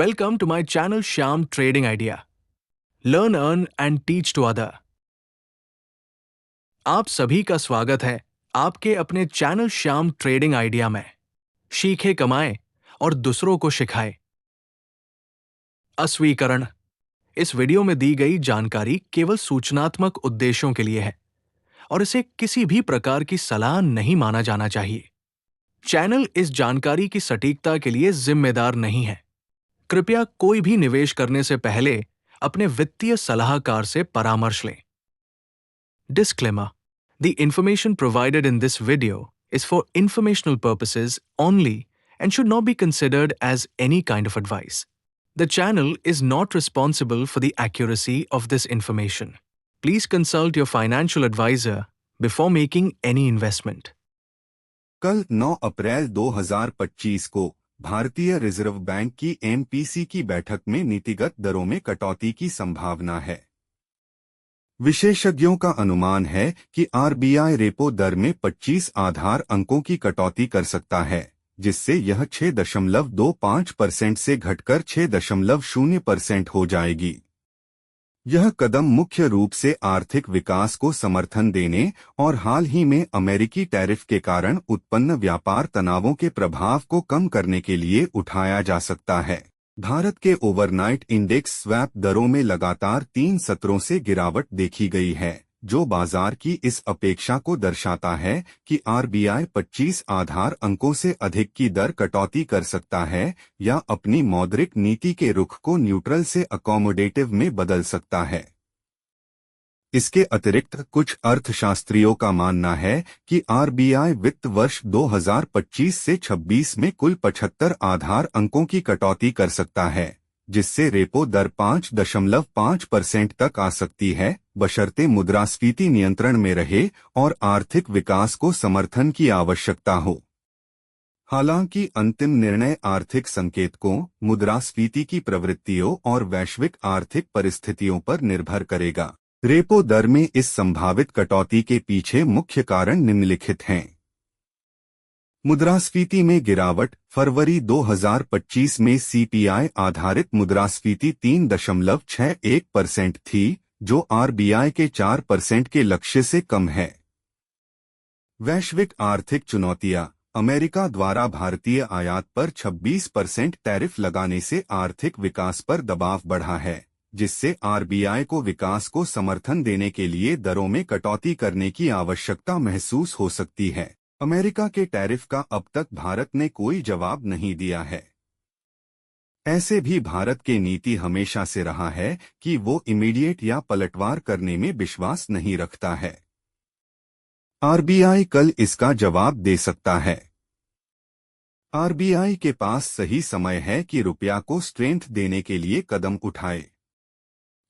Welcome to my channel Shyam Trading Idea. Learn, earn and teach to other. आप सभी का स्वागत है आपके अपने चैनल श्याम ट्रेडिंग आइडिया में। सीखे कमाएं और दूसरों को सिखाएं। अस्वीकरण। इस वीडियो में दी गई जानकारी केवल सूचनात्मक उद्देश्यों के लिए है और इसे किसी भी प्रकार की सलाह नहीं माना जाना चाहिए। चैनल इस जानकारी की सटीकता के लिए जिम्मेदार नहीं है। कृपया कोई भी निवेश करने से पहले अपने वित्तीय सलाहकार से परामर्श लें। Disclaimer: The information provided in this video is for informational purposes only and should not be considered as any kind of advice. The channel is not responsible for the accuracy of this information. Please consult your financial advisor before making any investment. कल 9 अप्रैल 2025 को भारतीय reserve bank की MPC की बैठक में नीतिगत दरों में कटौती की संभावना है। विशेषज्ञों का अनुमान है कि आरबीआई रेपो दर में 25 आधार अंकों की कटौती कर सकता है, जिससे यह 6.25% से घटकर 6.0% हो जाएगी। यह कदम मुख्य रूप से आर्थिक विकास को समर्थन देने और हाल ही में अमेरिकी टैरिफ के कारण उत्पन्न व्यापार तनावों के प्रभाव को कम करने के लिए उठाया जा सकता है। भारत के ओवरनाइट इंडेक्स स्वैप दरों में लगातार 3 सत्रों से गिरावट देखी गई है, जो बाजार की इस अपेक्षा को दर्शाता है कि आरबीआई 25 आधार अंकों से अधिक की दर कटौती कर सकता है या अपनी मौद्रिक नीति के रुख को न्यूट्रल से अकोमोडेटिव में बदल सकता है। इसके अतिरिक्त कुछ अर्थशास्त्रियों का मानना है कि आरबीआई वित्त वर्ष 2025 से 26 में कुल 75 आधार अंकों की कटौती कर सकता है, जिससे रेपो दर 5.5% तक आ सकती है, बशर्ते मुद्रास्फीति नियंत्रण में रहे और आर्थिक विकास को समर्थन की आवश्यकता हो। हालांकि अंतिम निर्णय आर्थिक संकेतकों, मुद्रास्फीति की प्रवृत्तियों और वैश्विक आर्थिक परिस्थितियों पर निर्भर करेगा। रेपो दर में इस संभावित कटौती के पीछे मुख्य कारण निम्नलिखित हैं। मुद्रास्फीति में गिरावट। फरवरी 2025 में सीपीआई आधारित मुद्रास्फीति 3.61% थी, जो आरबीआई के 4% के लक्ष्य से कम है। वैश्विक आर्थिक चुनौतियां। अमेरिका द्वारा भारतीय आयात पर 26% टैरिफ लगाने से आर्थिक विकास पर दबाव बढ़ा है, जिससे आरबीआई को विकास को समर्थन देने के लिए दरों में कटौती करने की आवश्यकता महसूस हो सकती है। अमेरिका के टैरिफ का अब तक भारत ने कोई जवाब नहीं दिया है। ऐसे भी भारत की नीति हमेशा से रहा है कि वो इमीडिएट या पलटवार करने में विश्वास नहीं रखता है। आरबीआई कल इसका जवाब दे सकता है। आरबीआई के पास सही समय है कि रुपया को स्ट्रेंथ देने के लिए कदम उठाए।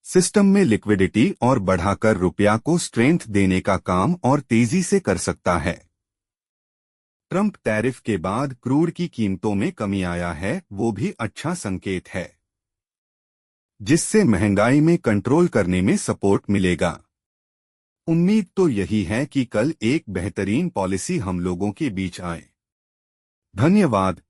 सिस्टम में लिक्विडिटी और बढ़ाकर रुपया को स्ट्रेंथ देने का काम और तेजी से कर सकता है। ट्रंप टैरिफ के बाद क्रूड की कीमतों में कमी आया है, वो भी अच्छा संकेत है, जिससे महंगाई में कंट्रोल करने में सपोर्ट मिलेगा। उम्मीद तो यही है कि कल एक बेहतरीन पॉलिसी हम लोगों के बीच आए। धन्यवाद।